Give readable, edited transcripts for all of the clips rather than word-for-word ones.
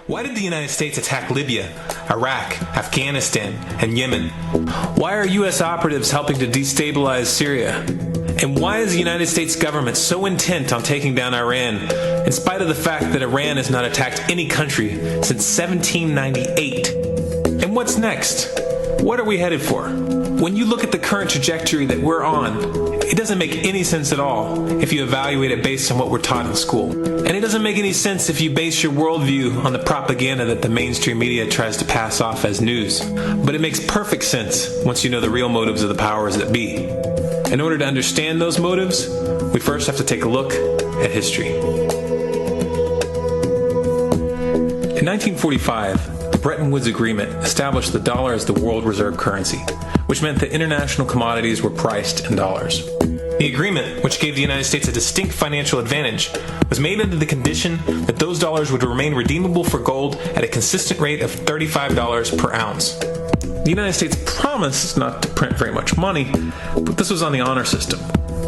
Why did the United States attack Libya, Iraq, Afghanistan, and Yemen? Why are U.S. operatives helping to destabilize Syria? And why is the United States government so intent on taking down Iran, in spite of the fact that Iran has not attacked any country since 1798? And what's next? What are we headed for? When you look at the current trajectory that we're on, it doesn't make any sense at all if you evaluate it based on what we're taught in school. And it doesn't make any sense if you base your worldview on the propaganda that the mainstream media tries to pass off as news. But it makes perfect sense once you know the real motives of the powers that be. In order to understand those motives, we first have to take a look at history. In 1945, the Bretton Woods Agreement established the dollar as the world reserve currency, which meant that international commodities were priced in dollars. The agreement, which gave the United States a distinct financial advantage, was made under the condition that those dollars would remain redeemable for gold at a consistent rate of $35 per ounce. The United States promised not to print very much money, but this was on the honor system,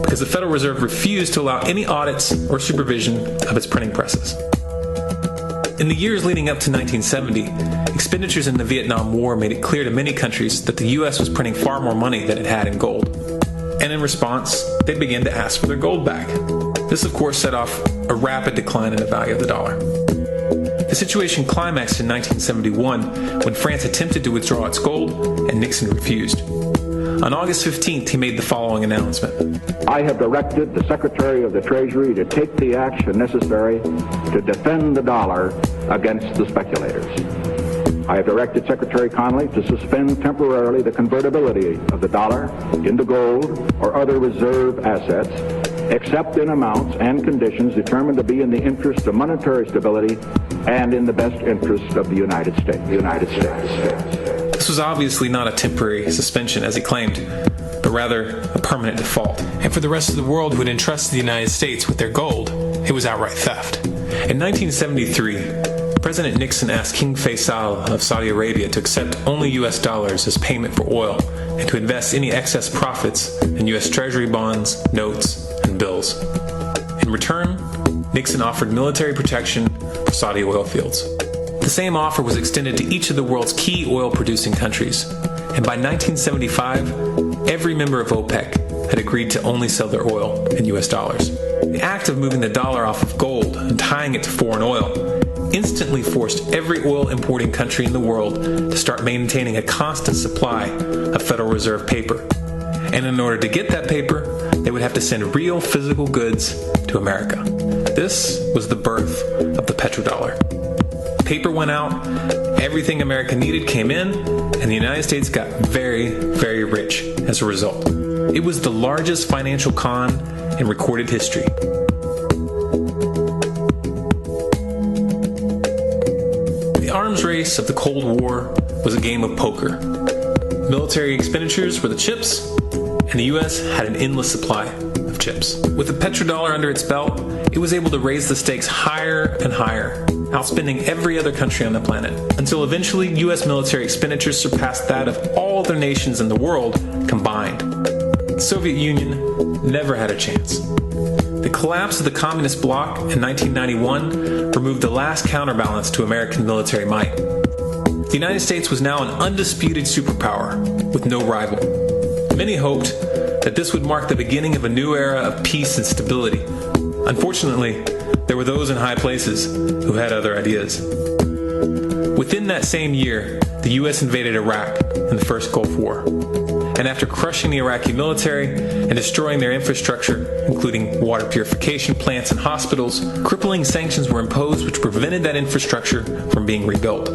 because the Federal Reserve refused to allow any audits or supervision of its printing presses. In the years leading up to 1970, expenditures in the Vietnam War made it clear to many countries that the U.S. was printing far more money than it had in gold. And in response, they began to ask for their gold back. This, of course, set off a rapid decline in the value of the dollar. The situation climaxed in 1971 when France attempted to withdraw its gold and Nixon refused. On August 15th, he made the following announcement. I have directed the Secretary of the Treasury to take the action necessary to defend the dollar against the speculators. I have directed Secretary Connally to suspend temporarily the convertibility of the dollar into gold or other reserve assets, except in amounts and conditions determined to be in the interest of monetary stability and in the best interest of the United States. This was obviously not a temporary suspension, as he claimed, but rather a permanent default. And for the rest of the world who had entrusted the United States with their gold, it was outright theft. In 1973, President Nixon asked King Faisal of Saudi Arabia to accept only U.S. dollars as payment for oil and to invest any excess profits in U.S. Treasury bonds, notes, and bills. In return, Nixon offered military protection for Saudi oil fields. The same offer was extended to each of the world's key oil-producing countries, and by 1975, every member of OPEC had agreed to only sell their oil in U.S. dollars. The act of moving the dollar off of gold and tying it to foreign oil instantly forced every oil-importing country in the world to start maintaining a constant supply of Federal Reserve paper. And in order to get that paper, they would have to send real physical goods to America. This was the birth of the petrodollar. Paper went out, everything America needed came in, and the United States got very, very rich as a result. It was the largest financial con in recorded history. The arms race of the Cold War was a game of poker. Military expenditures were the chips, and the U.S. had an endless supply of chips. With the petrodollar under its belt, it was able to raise the stakes higher and higher, outspending every other country on the planet, until eventually U.S. military expenditures surpassed that of all other nations in the world combined. The Soviet Union never had a chance. The collapse of the communist bloc in 1991 removed the last counterbalance to American military might. The United States was now an undisputed superpower with no rival. Many hoped that this would mark the beginning of a new era of peace and stability. Unfortunately, there were those in high places who had other ideas. Within that same year, the U.S. invaded Iraq in the first Gulf War. And after crushing the Iraqi military and destroying their infrastructure, including water purification plants and hospitals, crippling sanctions were imposed which prevented that infrastructure from being rebuilt.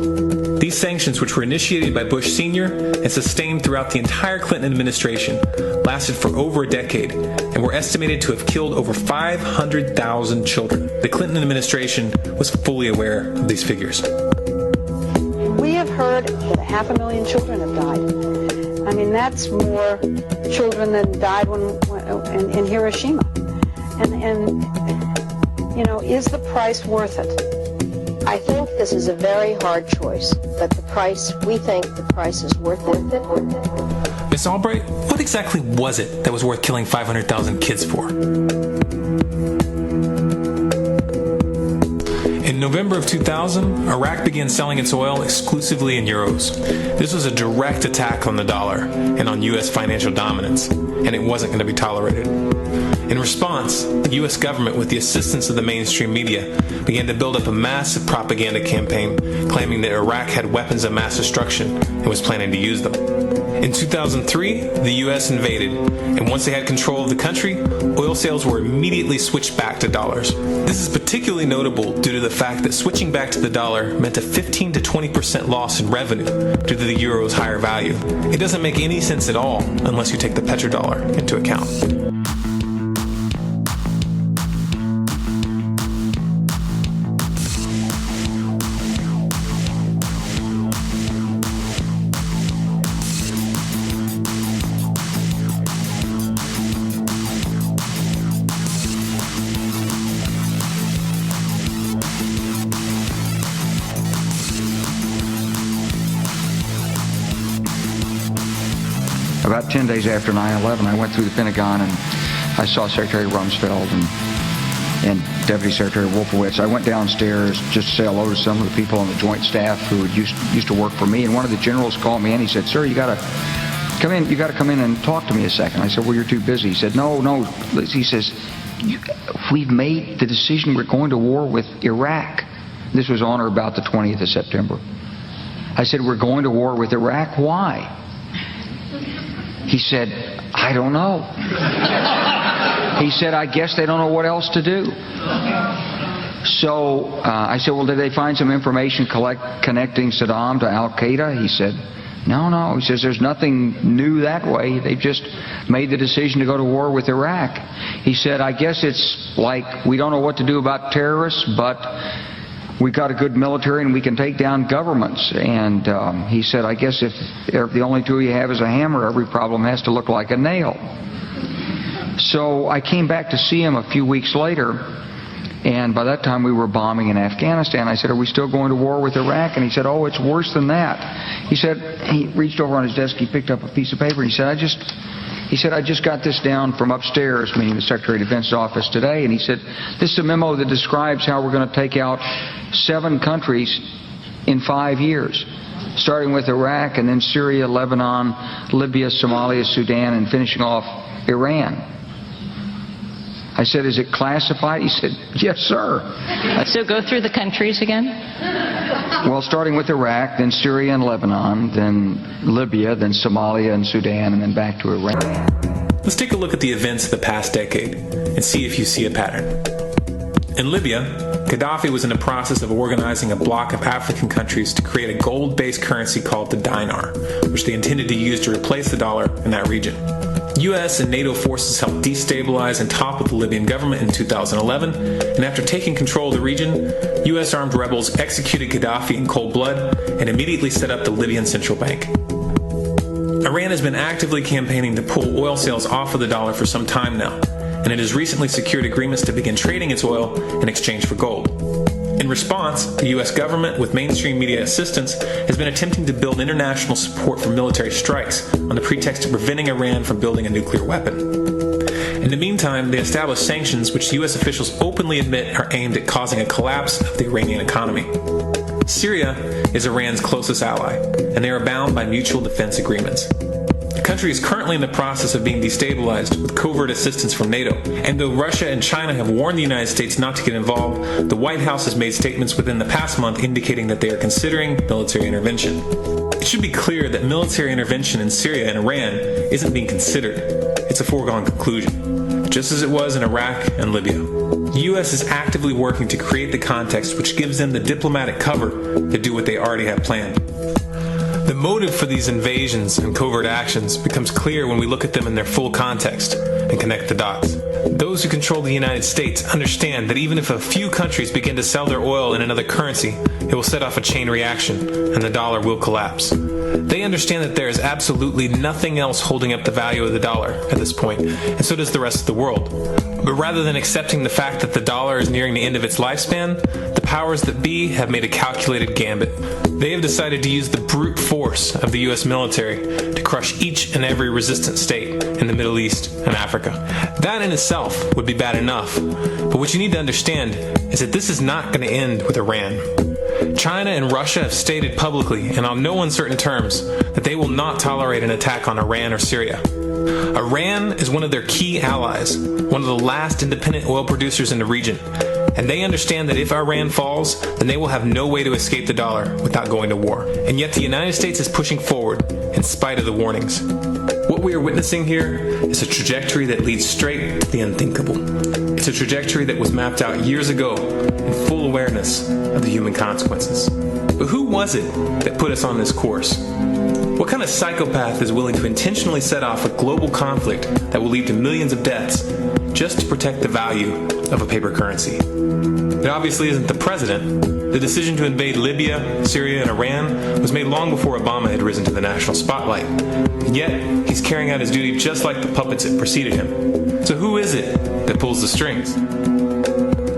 These sanctions, which were initiated by Bush Sr. and sustained throughout the entire Clinton administration, lasted for over a decade and were estimated to have killed over 500,000 children. The Clinton administration was fully aware of these figures. We have heard that 500,000 children have died. I mean, that's more children than died in Hiroshima. And you know, is the price worth it? I think this is a very hard choice, but we think the price is worth it. Miss Albright, what exactly was it that was worth killing 500,000 kids for? In November of 2000, Iraq began selling its oil exclusively in euros. This was a direct attack on the dollar and on U.S. financial dominance, and it wasn't going to be tolerated. In response, the U.S. government, with the assistance of the mainstream media, began to build up a massive propaganda campaign claiming that Iraq had weapons of mass destruction and was planning to use them. In 2003, the U.S. invaded, and once they had control of the country, oil sales were immediately switched back to dollars. This is particularly notable due to the fact that switching back to the dollar meant a 15 to 20% loss in revenue due to the euro's higher value. It doesn't make any sense at all unless you take the petrodollar into account. About 10 days after 9/11, I went through the Pentagon and I saw Secretary Rumsfeld and Deputy Secretary Wolfowitz. I went downstairs just to say hello to some of the people on the Joint Staff who used to work for me. And one of the generals called me and he said, "Sir, you got to come in. You got to come in and talk to me a second." I said, "Well, you're too busy." He said, "No." He says, "We've made the decision. We're going to war with Iraq." This was on or about the 20th of September. I said, "We're going to war with Iraq. Why?" He said, "I don't know." He said, "I guess they don't know what else to do." So I said, "Well, did they find some information connecting Saddam to Al-Qaeda?" He said, No. He says, "There's nothing new that way. They've just made the decision to go to war with Iraq." He said, "I guess it's like we don't know what to do about terrorists, but we've got a good military and we can take down governments." And he said, "I guess if the only tool you have is a hammer, every problem has to look like a nail." So I came back to see him a few weeks later, and by that time we were bombing in Afghanistan. I said, "Are we still going to war with Iraq?" And he said, "Oh, it's worse than that." He said, he reached over on his desk, he picked up a piece of paper, and he said, I just got this down from upstairs," meaning the Secretary of Defense's office today, and he said, "This is a memo that describes how we're going to take out 7 countries in 5 years, starting with Iraq and then Syria, Lebanon, Libya, Somalia, Sudan, and finishing off Iran." I said, "Is it classified?" He said, "Yes, sir." So go through the countries again? Well, starting with Iraq, then Syria and Lebanon, then Libya, then Somalia and Sudan, and then back to Iran. Let's take a look at the events of the past decade and see if you see a pattern. In Libya, Gaddafi was in the process of organizing a bloc of African countries to create a gold-based currency called the dinar, which they intended to use to replace the dollar in that region. U.S. and NATO forces helped destabilize and topple the Libyan government in 2011, and after taking control of the region, U.S. armed rebels executed Gaddafi in cold blood and immediately set up the Libyan central bank. Iran has been actively campaigning to pull oil sales off of the dollar for some time now, and it has recently secured agreements to begin trading its oil in exchange for gold. In response, the U.S. government, with mainstream media assistance, has been attempting to build international support for military strikes on the pretext of preventing Iran from building a nuclear weapon. In the meantime, they established sanctions which U.S. officials openly admit are aimed at causing a collapse of the Iranian economy. Syria is Iran's closest ally, and they are bound by mutual defense agreements. The country is currently in the process of being destabilized with covert assistance from NATO, and though Russia and China have warned the United States not to get involved, the White House has made statements within the past month indicating that they are considering military intervention. It should be clear that military intervention in Syria and Iran isn't being considered. It's a foregone conclusion, just as it was in Iraq and Libya. The U.S. is actively working to create the context which gives them the diplomatic cover to do what they already have planned. The motive for these invasions and covert actions becomes clear when we look at them in their full context and connect the dots. Those who control the United States understand that even if a few countries begin to sell their oil in another currency, it will set off a chain reaction and the dollar will collapse. They understand that there is absolutely nothing else holding up the value of the dollar at this point, and so does the rest of the world. But rather than accepting the fact that the dollar is nearing the end of its lifespan, the powers that be have made a calculated gambit. They have decided to use the brute force of the U.S. military to crush each and every resistant state in the Middle East and Africa. That in itself would be bad enough, but what you need to understand is that this is not going to end with Iran. China and Russia have stated publicly, and on no uncertain terms, that they will not tolerate an attack on Iran or Syria. Iran is one of their key allies, one of the last independent oil producers in the region, and they understand that if Iran falls, then they will have no way to escape the dollar without going to war. And yet the United States is pushing forward in spite of the warnings. What we are witnessing here is a trajectory that leads straight to the unthinkable. It's a trajectory that was mapped out years ago in full awareness of the human consequences. But who was it that put us on this course? What kind of psychopath is willing to intentionally set off a global conflict that will lead to millions of deaths just to protect the value of a paper currency? It obviously isn't the president. The decision to invade Libya, Syria, and Iran was made long before Obama had risen to the national spotlight. And yet, he's carrying out his duty just like the puppets that preceded him. So who is it that pulls the strings?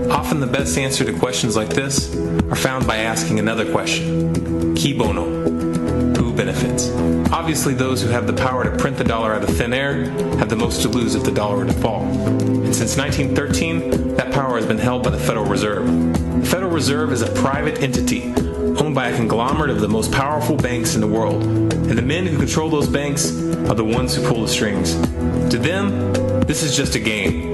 Often the best answer to questions like this are found by asking another question. Qui bono? Who benefits? Obviously, those who have the power to print the dollar out of thin air have the most to lose if the dollar were to fall. And since 1913, that power has been held by the Federal Reserve. The Federal Reserve is a private entity owned by a conglomerate of the most powerful banks in the world. And the men who control those banks are the ones who pull the strings. To them, this is just a game.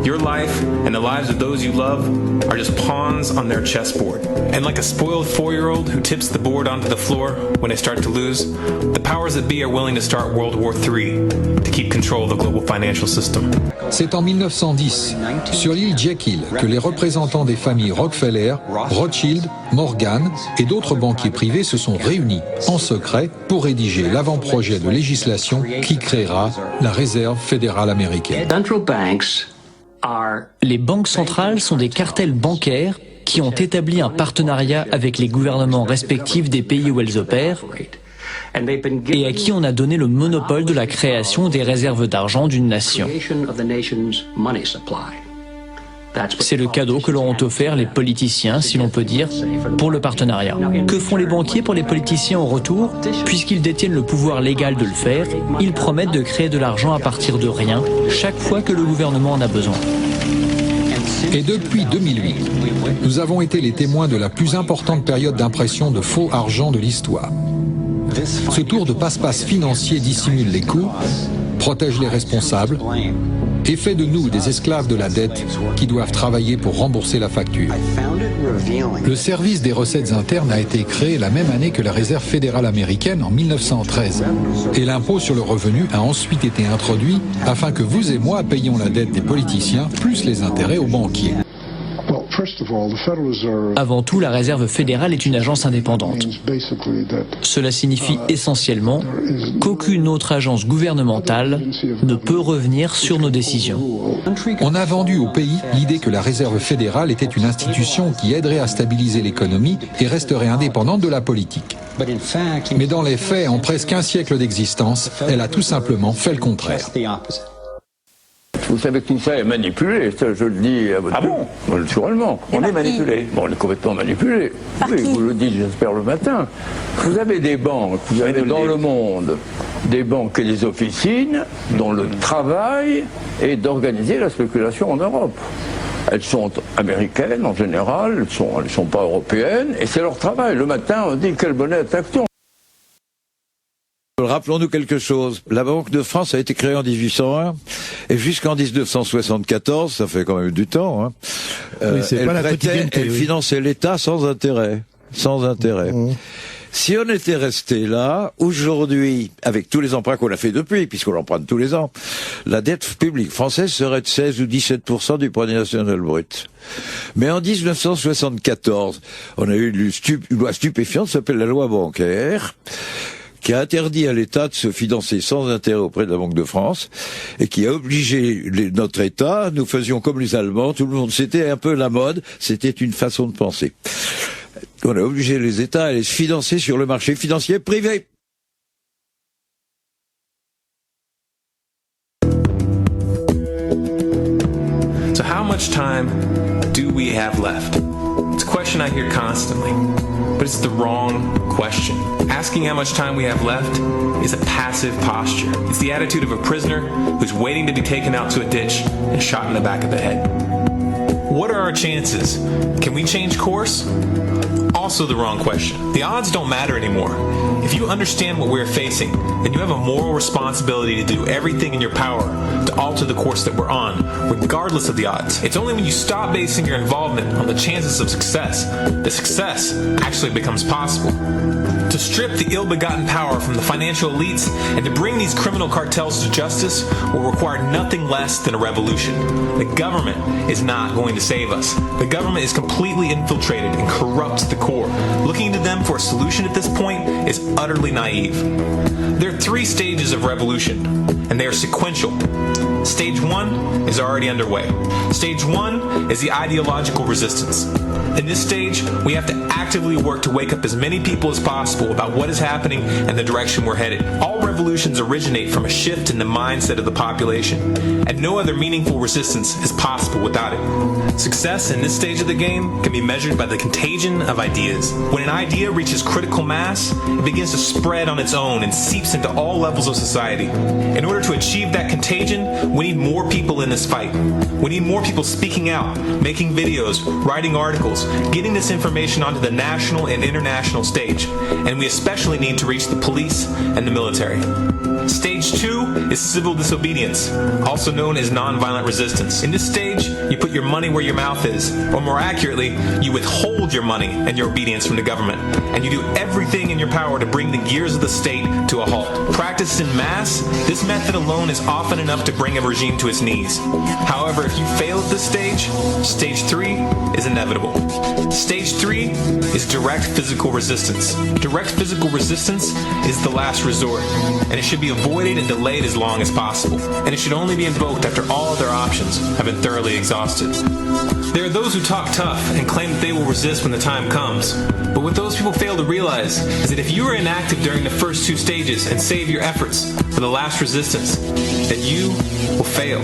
Your life and the lives of those you love are just pawns on their chessboard. And like a spoiled 4-year-old who tips the board onto the floor when they start to lose, the powers that be are willing to start World War III to keep control of the global financial system. C'est en 1910, sur l'île Jekyll, que les représentants des familles Rockefeller, Rothschild, Morgan et d'autres banquiers privés se sont réunis en secret pour rédiger l'avant-projet de législation qui créera la Réserve fédérale américaine. Les banques centrales sont des cartels bancaires qui ont établi un partenariat avec les gouvernements respectifs des pays où elles opèrent et à qui on a donné le monopole de la création des réserves d'argent d'une nation. C'est le cadeau que leur ont offert les politiciens, si l'on peut dire, pour le partenariat. Que font les banquiers pour les politiciens au retour? Puisqu'ils détiennent le pouvoir légal de le faire, ils promettent de créer de l'argent à partir de rien, chaque fois que le gouvernement en a besoin. Et depuis 2008, nous avons été les témoins de la plus importante période d'impression de faux argent de l'histoire. Ce tour de passe-passe financier dissimule les coûts, protège les responsables et fait de nous des esclaves de la dette qui doivent travailler pour rembourser la facture. Le service des recettes internes a été créé la même année que la Réserve fédérale américaine en 1913. Et l'impôt sur le revenu a ensuite été introduit afin que vous et moi payions la dette des politiciens plus les intérêts aux banquiers. Avant tout, la Réserve fédérale est une agence indépendante. Cela signifie essentiellement qu'aucune autre agence gouvernementale ne peut revenir sur nos décisions. On a vendu au pays l'idée que la Réserve fédérale était une institution qui aiderait à stabiliser l'économie et resterait indépendante de la politique. Mais dans les faits, en presque un siècle d'existence, elle a tout simplement fait le contraire. Vous savez que tout ça est manipulé, ça je le dis à votre... Ah bon? Naturellement, on est manipulé. Bon, on est complètement manipulé. Oui, vous le dites, j'espère, le matin. Vous avez des banques, vous avez dans le monde des banques et des officines dont le travail est d'organiser la spéculation en Europe. Elles sont américaines en général, elles sont pas européennes, et c'est leur travail. Le matin, on dit quelle bonne action. Rappelons-nous quelque chose. La Banque de France a été créée en 1801 et jusqu'en 1974, ça fait quand même du temps, hein, oui, elle finançait l'État sans intérêt. Sans intérêt. Si on était resté là, aujourd'hui, avec tous les emprunts qu'on a fait depuis, puisqu'on l'emprunte tous les ans, la dette publique française serait de 16 ou 17% du produit national brut. Mais en 1974, on a eu une loi stupéfiante, qui s'appelle la loi bancaire, qui a interdit à l'État de se financer sans intérêt auprès de la Banque de France et qui a obligé notre État, nous faisions comme les Allemands, tout le monde, c'était un peu la mode, c'était une façon de penser. On a obligé les États à aller se financer sur le marché financier privé. So how much time do we have left? It's a question I hear constantly, but it's the wrong question. Asking how much time we have left is a passive posture. It's the attitude of a prisoner who's waiting to be taken out to a ditch and shot in the back of the head. what are our chances? Can we change course? Also the wrong question. The odds don't matter anymore. If you understand what we're facing, then you have a moral responsibility to do everything in your power to alter the course that we're on, regardless of the odds. It's only when you stop basing your involvement on the chances of success that success actually becomes possible. To strip the ill-begotten power from the financial elites and to bring these criminal cartels to justice will require nothing less than a revolution. The government is not going to save us. The government is completely infiltrated and corrupt to the core. Looking to them for a solution at this point is utterly naive. There are 3 stages of revolution, and they are sequential. Stage 1 is already underway. Stage 1 is the ideological resistance. In this stage, we have to actively work to wake up as many people as possible about what is happening and the direction we're headed. All revolutions originate from a shift in the mindset of the population, and no other meaningful resistance is possible without it. Success in this stage of the game can be measured by the contagion of ideas. When an idea reaches critical mass, it begins to spread on its own and seeps into all levels of society. In order to achieve that contagion, we need more people in this fight. We need more people speaking out, making videos, writing articles, getting this information onto the national and international stage, and we especially need to reach the police and the military. Stage 2 is civil disobedience, also known as nonviolent resistance. In this stage, you put your money where your mouth is, or more accurately, you withhold your money and your obedience from the government, and you do everything in your power to bring the gears of the state to a halt. Practiced in mass, this method alone is often enough to bring a regime to its knees. However, if you fail at this stage, stage 3 is inevitable. Stage 3 is direct physical resistance. Direct physical resistance is the last resort, and it should be avoided and delayed as long as possible, and it should only be invoked after all other options have been thoroughly exhausted. There are those who talk tough and claim that they will resist when the time comes, but what those people fail to realize is that if you are inactive during the first 2 stages and save your efforts for the last resistance, then you will fail.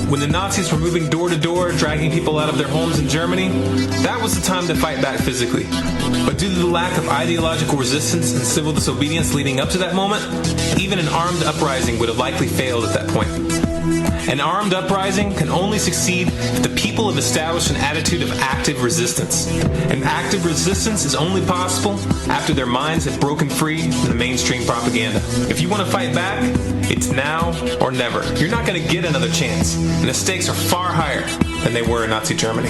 When the Nazis were moving door to door, dragging people out of their homes in Germany, that was the time to fight back physically. But due to the lack of ideological resistance and civil disobedience leading up to that moment, even an armed uprising would have likely failed at that point. An armed uprising can only succeed if the people have established an attitude of active resistance. And active resistance is only possible after their minds have broken free from the mainstream propaganda. If you want to fight back, it's now or never. You're not going to get another chance, and the stakes are far higher than they were in Nazi Germany.